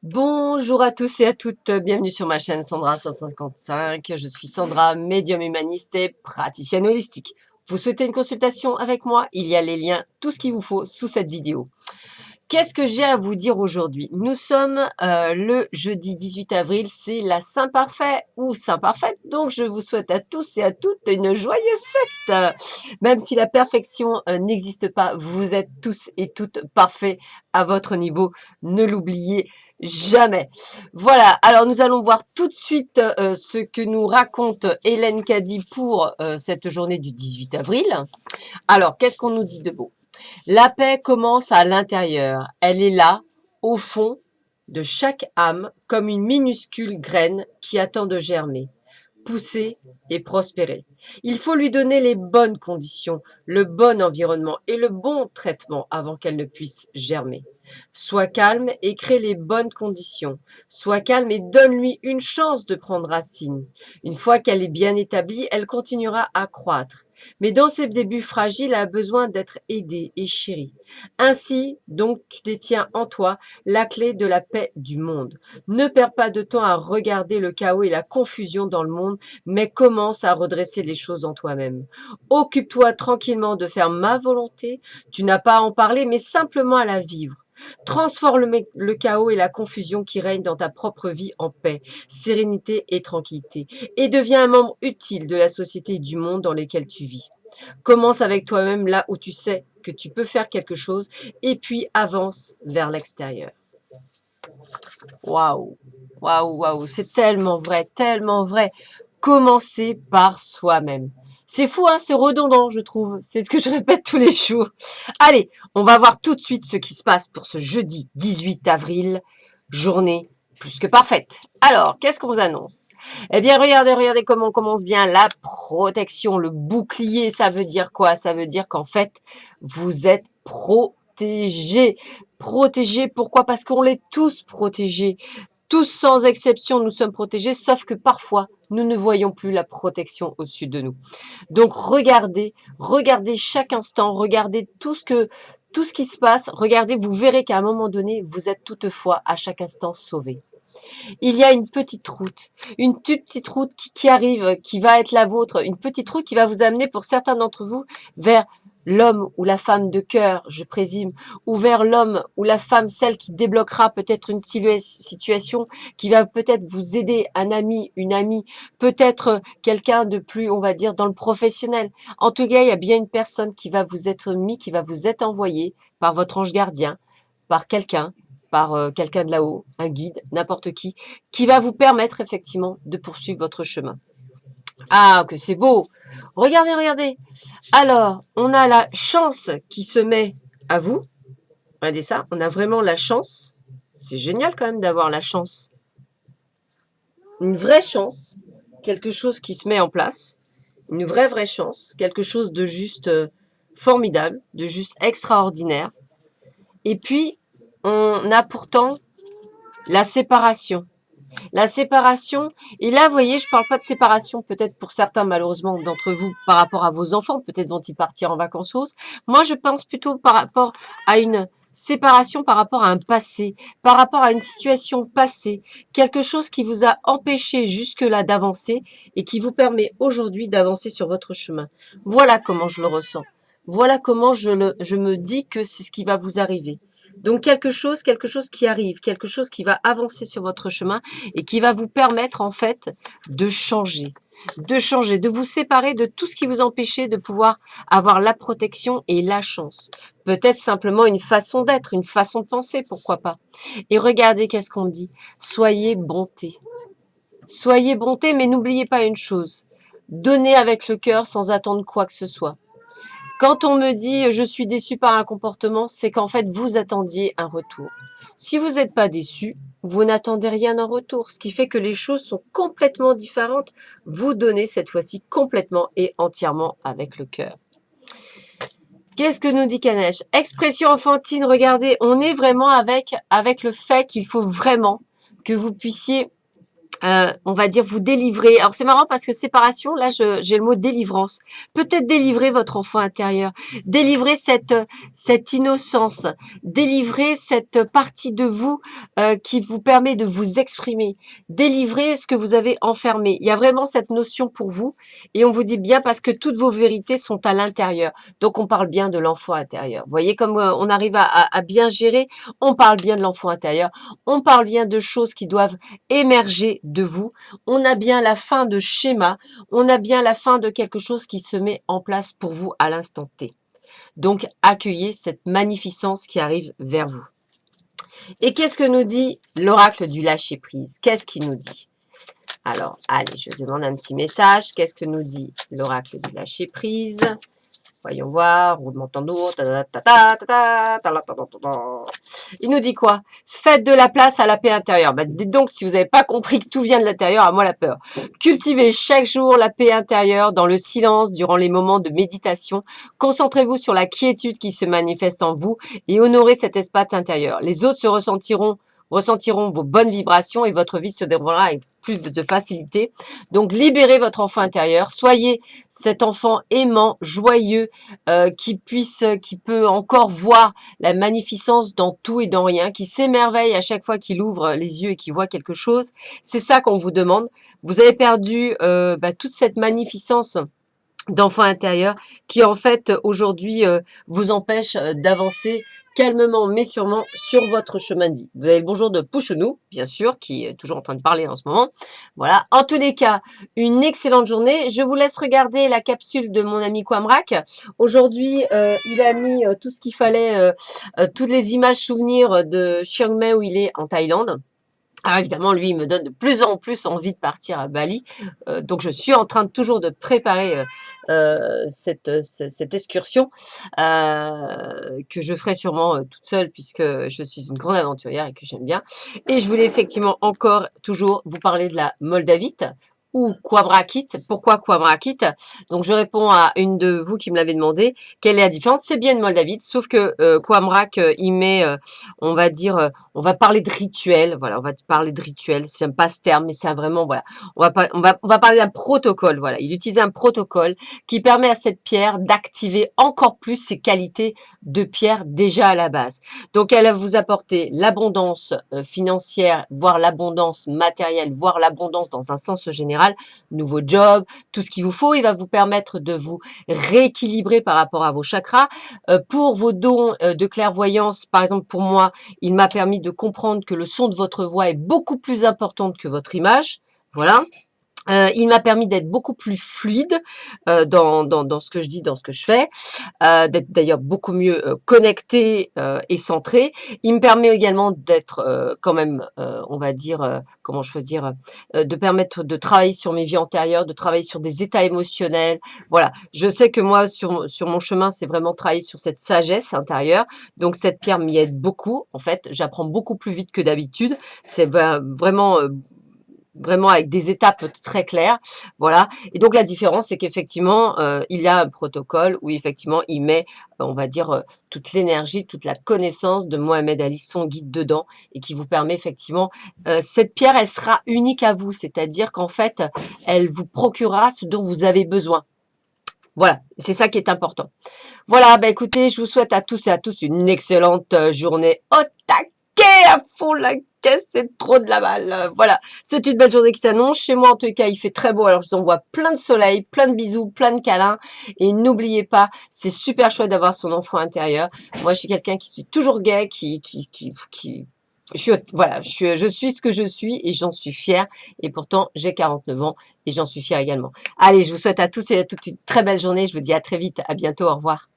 Bonjour à tous et à toutes, bienvenue sur ma chaîne Sandra 155. Je suis Sandra, médium humaniste et praticienne holistique. Vous souhaitez une consultation avec moi? Il y a les liens, tout ce qu'il vous faut sous cette vidéo. Qu'est-ce que j'ai à vous dire aujourd'hui? Nous sommes le jeudi 18 avril, c'est la Saint-Parfait ou Saint-Parfaite, donc je vous souhaite à tous et à toutes une joyeuse fête. Même si la perfection n'existe pas, vous êtes tous et toutes parfaits à votre niveau, ne l'oubliez jamais. Voilà, alors nous allons voir tout de suite ce que nous raconte Hélène Caddy pour cette journée du 18 avril. Alors, qu'est-ce qu'on nous dit de beau? La paix commence à l'intérieur. Elle est là, au fond de chaque âme, comme une minuscule graine qui attend de germer, pousser et prospérer. Il faut lui donner les bonnes conditions, le bon environnement et le bon traitement avant qu'elle ne puisse germer. Sois calme et crée les bonnes conditions. Sois calme et donne-lui une chance de prendre racine. Une fois qu'elle est bien établie, elle continuera à croître. Mais dans ses débuts fragiles, elle a besoin d'être aidée et chérie. Ainsi, donc, tu détiens en toi la clé de la paix du monde. Ne perds pas de temps à regarder le chaos et la confusion dans le monde, mais commence à redresser les choses en toi-même. Occupe-toi tranquillement de faire ma volonté. Tu n'as pas à en parler, mais simplement à la vivre. Transforme le chaos et la confusion qui règnent dans ta propre vie en paix, sérénité et tranquillité, et deviens un membre utile de la société et du monde dans lesquels tu vis. Commence avec toi-même là où tu sais que tu peux faire quelque chose, et puis avance vers l'extérieur. Waouh, waouh, waouh, c'est tellement vrai, tellement vrai. Commencer par soi-même. C'est fou, hein, c'est redondant, je trouve. C'est ce que je répète tous les jours. Allez, on va voir tout de suite ce qui se passe pour ce jeudi 18 avril, journée plus que parfaite. Alors, qu'est-ce qu'on vous annonce? Eh bien, regardez comment on commence bien. La protection, le bouclier, ça veut dire quoi? Ça veut dire qu'en fait, vous êtes protégés. Protégés, pourquoi? Parce qu'on l'est tous protégés. Tous sans exception, nous sommes protégés, sauf que parfois, nous ne voyons plus la protection au-dessus de nous. Donc, regardez chaque instant, regardez tout ce qui se passe. Regardez, vous verrez qu'à un moment donné, vous êtes toutefois à chaque instant sauvés. Il y a une toute petite route qui arrive, qui va être la vôtre, une petite route qui va vous amener pour certains d'entre vous vers l'homme ou la femme de cœur, je présume, ou vers l'homme ou la femme, celle qui débloquera peut-être une situation, qui va peut-être vous aider, un ami, une amie, peut-être quelqu'un de plus, on va dire, dans le professionnel. En tout cas, il y a bien une personne qui va vous être mise, qui va vous être envoyée par votre ange gardien, par quelqu'un de là-haut, un guide, n'importe qui va vous permettre effectivement de poursuivre votre chemin. Ah, que c'est beau! Regardez. Alors, on a la chance qui se met à vous. Regardez ça, on a vraiment la chance. C'est génial quand même d'avoir la chance. Une vraie chance, quelque chose qui se met en place, une vraie chance, quelque chose de juste formidable, de juste extraordinaire. Et puis, on a pourtant la séparation. La séparation, et là, vous voyez, je ne parle pas de séparation, peut-être pour certains, malheureusement, d'entre vous, par rapport à vos enfants, peut-être vont-ils partir en vacances ou autre. Moi, je pense plutôt par rapport à une séparation, par rapport à un passé, par rapport à une situation passée, quelque chose qui vous a empêché jusque-là d'avancer et qui vous permet aujourd'hui d'avancer sur votre chemin. Voilà comment je le ressens. Voilà comment je me dis que c'est ce qui va vous arriver. Donc quelque chose qui arrive, quelque chose qui va avancer sur votre chemin et qui va vous permettre en fait de changer, de vous séparer de tout ce qui vous empêchait de pouvoir avoir la protection et la chance. Peut-être simplement une façon d'être, une façon de penser, pourquoi pas. Et regardez qu'est-ce qu'on dit. Soyez bonté. Soyez bonté, mais n'oubliez pas une chose. Donnez avec le cœur sans attendre quoi que ce soit. Quand on me dit « je suis déçu par un comportement », c'est qu'en fait, vous attendiez un retour. Si vous n'êtes pas déçu, vous n'attendez rien en retour, ce qui fait que les choses sont complètement différentes. Vous donnez cette fois-ci complètement et entièrement avec le cœur. Qu'est-ce que nous dit Kanesh? Expression enfantine, regardez, on est vraiment avec le fait qu'il faut vraiment que vous puissiez on va dire vous délivrer. Alors c'est marrant parce que séparation, là j'ai le mot délivrance. Peut-être délivrer votre enfant intérieur, délivrer cette innocence, délivrer cette partie de vous qui vous permet de vous exprimer, délivrer ce que vous avez enfermé. Il y a vraiment cette notion pour vous et on vous dit bien parce que toutes vos vérités sont à l'intérieur. Donc on parle bien de l'enfant intérieur. Vous voyez comme on arrive à bien gérer, on parle bien de l'enfant intérieur, on parle bien de choses qui doivent émerger de vous. On a bien la fin de schéma, on a bien la fin de quelque chose qui se met en place pour vous à l'instant T. Donc, accueillez cette magnificence qui arrive vers vous. Et qu'est-ce que nous dit l'oracle du lâcher-prise? Qu'est-ce qu'il nous dit? Alors, allez, je demande un petit message. Qu'est-ce que nous dit l'oracle du lâcher-prise? Voyons voir, roulement de tambour. Il nous dit quoi? Faites de la place à la paix intérieure. Bah, dites donc, si vous n'avez pas compris que tout vient de l'intérieur, à moi la peur. Cultivez chaque jour la paix intérieure dans le silence durant les moments de méditation. Concentrez-vous sur la quiétude qui se manifeste en vous et honorez cet espace intérieur. Les autres ressentiront vos bonnes vibrations et votre vie se déroulera avec plus de facilité. Donc, libérez votre enfant intérieur. Soyez cet enfant aimant, joyeux, qui peut encore voir la magnificence dans tout et dans rien, qui s'émerveille à chaque fois qu'il ouvre les yeux et qu'il voit quelque chose. C'est ça qu'on vous demande. Vous avez perdu toute cette magnificence d'enfant intérieur qui en fait aujourd'hui vous empêche d'avancer calmement mais sûrement sur votre chemin de vie. Vous avez le bonjour de Pouchounou, bien sûr, qui est toujours en train de parler en ce moment. Voilà. En tous les cas, une excellente journée. Je vous laisse regarder la capsule de mon ami Kwamrak. Aujourd'hui, il a mis tout ce qu'il fallait, toutes les images souvenirs de Chiang Mai où il est en Thaïlande. Alors évidemment, lui, il me donne de plus en plus envie de partir à Bali. Donc, je suis en train toujours de préparer cette excursion que je ferai sûrement toute seule puisque je suis une grande aventurière et que j'aime bien. Et je voulais effectivement encore toujours vous parler de la Moldavite ou Quabrakit. Pourquoi Quabrakit? Donc, je réponds à une de vous qui me l'avait demandé. Quelle est la différence? C'est bien une Moldavite, sauf que Quamrak, il met, on va dire... on va parler de rituel, voilà, on va parler de rituel, j'aime pas ce terme, mais c'est vraiment, voilà, on va parler d'un protocole, voilà, il utilise un protocole qui permet à cette pierre d'activer encore plus ses qualités de pierre déjà à la base. Donc, elle va vous apporter l'abondance financière, voire l'abondance matérielle, voire l'abondance dans un sens général, nouveau job, tout ce qu'il vous faut, il va vous permettre de vous rééquilibrer par rapport à vos chakras. Pour vos dons de clairvoyance, par exemple, pour moi, il m'a permis de comprendre que le son de votre voix est beaucoup plus important que votre image. Voilà. Il m'a permis d'être beaucoup plus fluide dans ce que je dis, dans ce que je fais, d'être d'ailleurs beaucoup mieux connecté et centré. Il me permet également d'être quand même, on va dire, comment je peux dire, de permettre de travailler sur mes vies antérieures, de travailler sur des états émotionnels. Voilà, je sais que moi, sur mon chemin, c'est vraiment travailler sur cette sagesse intérieure. Donc, cette pierre m'y aide beaucoup. En fait, j'apprends beaucoup plus vite que d'habitude. C'est vraiment... vraiment avec des étapes très claires, voilà. Et donc la différence, c'est qu'effectivement, il y a un protocole où effectivement, il met, on va dire, toute l'énergie, toute la connaissance de Mohamed Ali, son guide dedans, et qui vous permet effectivement, cette pierre, elle sera unique à vous, c'est-à-dire qu'en fait, elle vous procurera ce dont vous avez besoin. Voilà, c'est ça qui est important. Voilà, bah écoutez, je vous souhaite à tous et à tous une excellente journée au taquet, à fond la caisse, c'est trop de la balle. Voilà, c'est une belle journée qui s'annonce. Chez moi, en tout cas, il fait très beau, alors je vous envoie plein de soleil, plein de bisous, plein de câlins. Et n'oubliez pas, c'est super chouette d'avoir son enfant intérieur. Moi, je suis quelqu'un qui suis toujours gay, voilà, je suis ce que je suis et j'en suis fière. Et pourtant, j'ai 49 ans et j'en suis fière également. Allez, je vous souhaite à tous et à toutes une très belle journée. Je vous dis à très vite. À bientôt. Au revoir.